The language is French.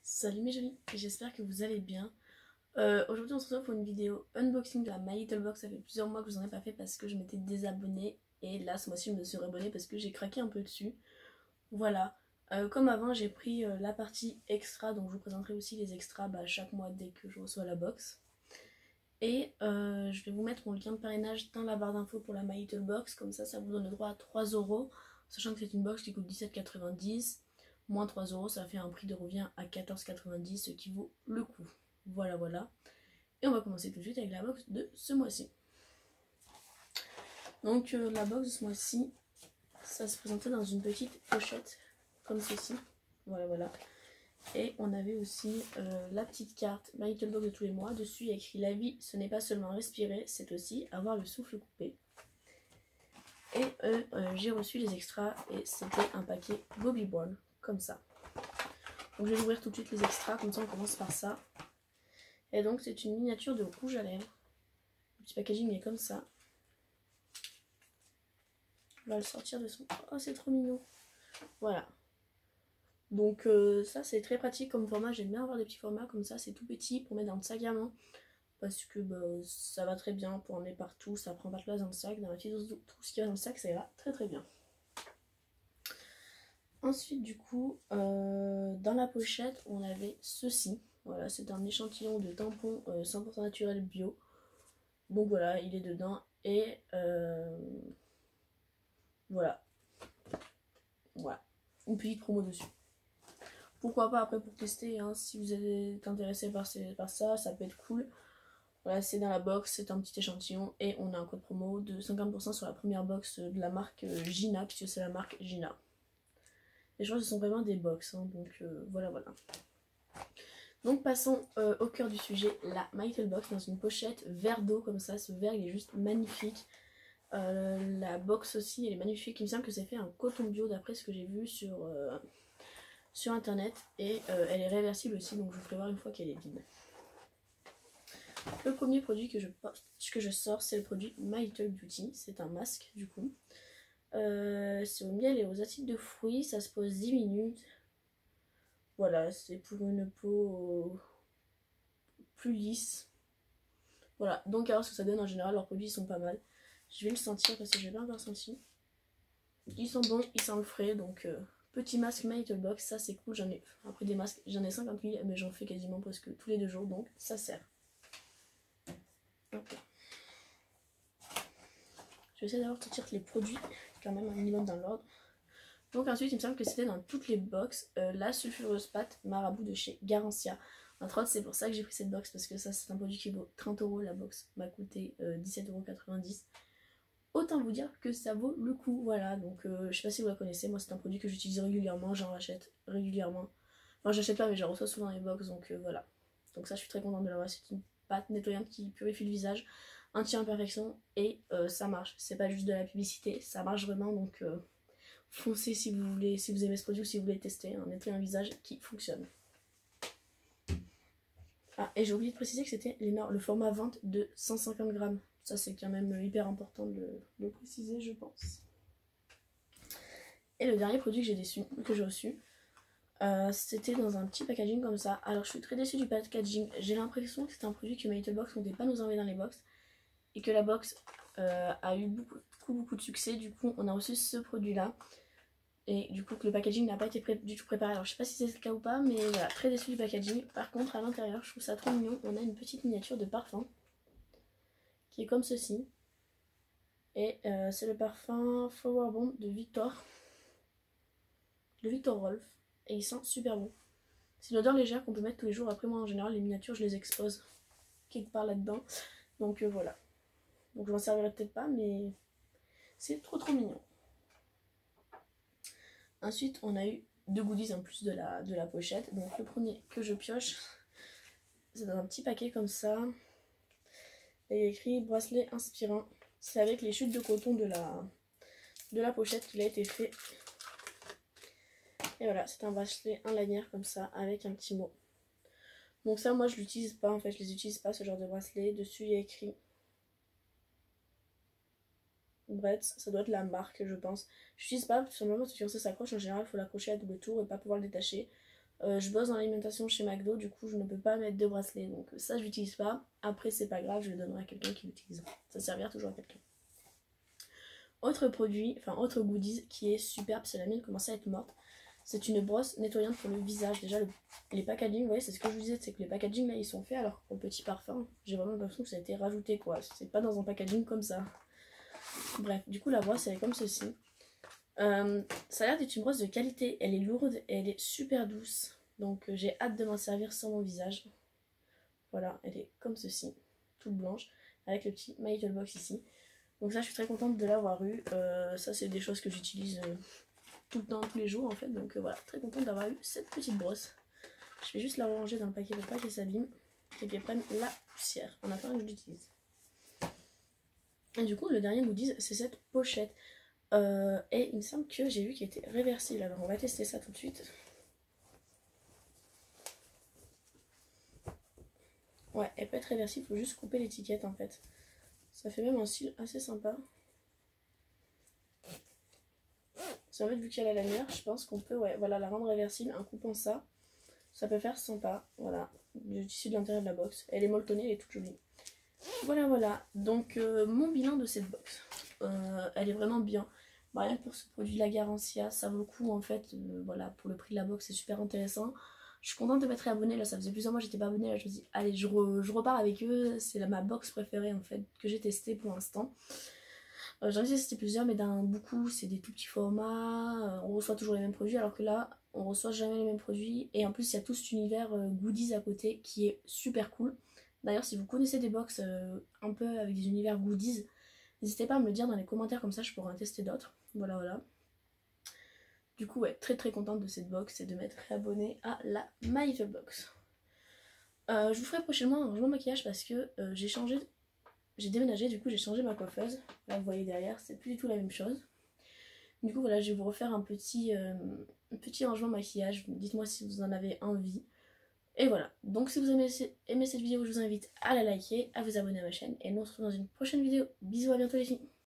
Salut mes jolis, j'espère que vous allez bien. Aujourd'hui on se retrouve pour une vidéo unboxing de la My Little Box. Ça fait plusieurs mois que je vous en ai pas fait parce que je m'étais désabonnée. Et là ce mois-ci je me suis réabonnée parce que j'ai craqué un peu dessus. Voilà, comme avant j'ai pris la partie extra. Donc je vous présenterai aussi les extras chaque mois dès que je reçois la box. Et je vais vous mettre mon lien de parrainage dans la barre d'infos pour la My Little Box. Comme ça vous donne le droit à 3€. Sachant que c'est une box qui coûte 17,90 €. Moins 3€, ça fait un prix de revient à 14,90 €, ce qui vaut le coup. Voilà. Et on va commencer tout de suite avec la box de ce mois-ci. Donc la box de ce mois-ci, ça se présentait dans une petite pochette comme ceci. Voilà. Et on avait aussi la petite carte My Little Box de tous les mois. Dessus il y a écrit: la vie, ce n'est pas seulement respirer, c'est aussi avoir le souffle coupé. Et j'ai reçu les extras et c'était un paquet Bobby Brown, comme ça. Donc je vais ouvrir tout de suite les extras, comme ça on commence par ça. Et donc c'est une miniature de rouge à lèvres. Le petit packaging est comme ça. On va le sortir de son... Oh c'est trop mignon. Voilà. Donc ça c'est très pratique comme format. J'aime bien avoir des petits formats comme ça. C'est tout petit pour mettre dans le sac à main. Parce que ça va très bien pour emmener partout. Ça prend pas de place dans le sac. Dans la petite tout ce qui va dans le sac, ça ira très bien. Ensuite du coup dans la pochette on avait ceci. Voilà, c'est un échantillon de tampons 100% naturel bio. Donc voilà, il est dedans et voilà, une petite promo dessus. Pourquoi pas après pour tester, hein, si vous êtes intéressé par ça, ça peut être cool. Voilà, c'est dans la box, c'est un petit échantillon et on a un code promo de 50% sur la première box de la marque Gina, puisque c'est la marque Gina. Et je crois que ce sont vraiment des box, hein, donc voilà. Donc passons au cœur du sujet, la My Little Box dans une pochette verre d'eau comme ça. Ce verre il est juste magnifique. La box aussi elle est magnifique. Il me semble que c'est fait en coton bio d'après ce que j'ai vu sur internet. Et elle est réversible aussi, donc je vous ferai voir une fois qu'elle est vide. Le premier produit que je sors, c'est le produit My Little Beauty. C'est un masque du coup. C'est au miel et aux acides de fruits. Ça se pose 10 minutes. Voilà, c'est pour une peau plus lisse. Voilà, donc alors ce que ça donne en général, leurs produits ils sont pas mal. Je vais le sentir parce que je l'ai pas encore senti. Ils sont bons, ils sentent le frais, donc petit masque My Little Box, ça c'est cool. J'en ai, après des masques, j'en ai 50 000, mais j'en fais quasiment presque tous les 2 jours, donc ça sert. Okay. Je vais essayer d'avoir sortir les produits quand même un minimum dans l'ordre. Donc ensuite il me semble que c'était dans toutes les box la sulfureuse pâte marabout de chez Garancia. Entre autres c'est pour ça que j'ai pris cette box, parce que ça c'est un produit qui vaut 30€, la box m'a coûté 17,90 €. Autant vous dire que ça vaut le coup, voilà. Donc je sais pas si vous la connaissez, moi c'est un produit que j'utilise régulièrement, j'en rachète régulièrement. Enfin j'achète pas mais j'en reçois souvent dans les box, donc voilà. Donc ça je suis très contente de l'avoir. C'est une pâte nettoyante qui purifie le visage, anti-imperfection, et ça marche. C'est pas juste de la publicité, ça marche vraiment, donc foncez si vous voulez, si vous aimez ce produit ou si vous voulez tester un nettoyant visage qui fonctionne. Ah, et j'ai oublié de préciser que c'était le format vente de 150 grammes. Ça c'est quand même hyper important de le préciser, je pense. Et le dernier produit que j'ai reçu, c'était dans un petit packaging comme ça. Alors je suis très déçue du packaging. J'ai l'impression que c'est un produit que My Little Box comptait pas nous envoyer dans les box. Et que la box a eu beaucoup de succès. Du coup on a reçu ce produit là. Et du coup que le packaging n'a pas été du tout préparé. Alors je sais pas si c'est le cas ou pas, mais voilà, très déçue du packaging. Par contre à l'intérieur je trouve ça trop mignon. On a une petite miniature de parfum qui est comme ceci. Et c'est le parfum Flower Bomb de Victor Rolf. Et il sent super bon. C'est une odeur légère qu'on peut mettre tous les jours. Après moi en général les miniatures je les expose quelque part là-dedans. Donc voilà. Donc je m'en servirai peut-être pas, mais c'est trop mignon. Ensuite on a eu 2 goodies en plus de la pochette. Donc le premier que je pioche, c'est dans un petit paquet comme ça. Et il y a écrit bracelet inspirant. C'est avec les chutes de coton de la pochette qu'il a été fait. Et voilà, c'est un bracelet, un lanière comme ça, avec un petit mot. Donc ça, moi je l'utilise pas, en fait, je les utilise pas, ce genre de bracelet. Dessus, il y a écrit Bretz, ça doit être la marque, je pense. Je l'utilise pas, simplement parce que quand ça s'accroche, en général, il faut l'accrocher à double tour et pas pouvoir le détacher. Je bosse dans l'alimentation chez McDo, du coup je ne peux pas mettre de bracelet, donc ça je l'utilise pas. Après c'est pas grave, je le donnerai à quelqu'un qui l'utilise. Ça servira toujours à quelqu'un. Autre produit, enfin autre goodies qui est superbe, c'est la mienne commence à être morte. C'est une brosse nettoyante pour le visage. Déjà les packaging, vous voyez, c'est ce que je vous disais, c'est que les packaging là ils sont faits, alors qu'au petit parfum, j'ai vraiment l'impression que ça a été rajouté quoi. C'est pas dans un packaging comme ça. Bref, du coup la brosse elle est comme ceci. Ça a l'air d'être une brosse de qualité, elle est lourde et elle est super douce. Donc j'ai hâte de m'en servir sur mon visage. Voilà, elle est comme ceci, toute blanche, avec le petit My Little Box ici. Donc ça je suis très contente de l'avoir eu. Ça c'est des choses que j'utilise tout le temps, tous les jours en fait. Donc voilà, très contente d'avoir eu cette petite brosse. Je vais juste la ranger dans le paquet pour pas qu'elle s'abîme et qu'elle prenne la poussière en attendant que je l'utilise. Et du coup le dernier goodies c'est cette pochette. Et il me semble que j'ai vu qu'elle était réversible. Alors on va tester ça tout de suite. Ouais, elle peut être réversible, il faut juste couper l'étiquette en fait. Ça fait même un style assez sympa. C'est en fait vu qu'elle a la lumière, je pense qu'on peut voilà, la rendre réversible en coupant ça. Ça peut faire sympa, voilà, du tissu de l'intérieur de la box. Elle est molletonnée, elle est toute jolie. Voilà, donc mon bilan de cette box. Elle est vraiment bien. Bah, rien que pour ce produit de la Garancia, ça vaut le coup en fait. Voilà, pour le prix de la box, c'est super intéressant. Je suis contente de m'être abonnée, là ça faisait plusieurs mois que j'étais pas abonnée, là je me dis allez je repars avec eux, c'est ma box préférée en fait que j'ai testée pour l'instant. J'en ai testé plusieurs mais dans beaucoup c'est des tout petits formats, on reçoit toujours les mêmes produits alors que là on reçoit jamais les mêmes produits et en plus il y a tout cet univers goodies à côté qui est super cool. D'ailleurs si vous connaissez des box un peu avec des univers goodies, n'hésitez pas à me le dire dans les commentaires comme ça je pourrais en tester d'autres. Voilà. Du coup, ouais, très contente de cette box et de m'être réabonnée à la My Little Box. Je vous ferai prochainement un rangement maquillage parce que j'ai déménagé, du coup j'ai changé ma coiffeuse. Là vous voyez derrière, c'est plus du tout la même chose. Du coup voilà, je vais vous refaire un petit rangement maquillage. Dites-moi si vous en avez envie. Et voilà, donc si vous aimez cette vidéo, je vous invite à la liker, à vous abonner à ma chaîne. Et nous on se retrouve dans une prochaine vidéo. Bisous, à bientôt les filles.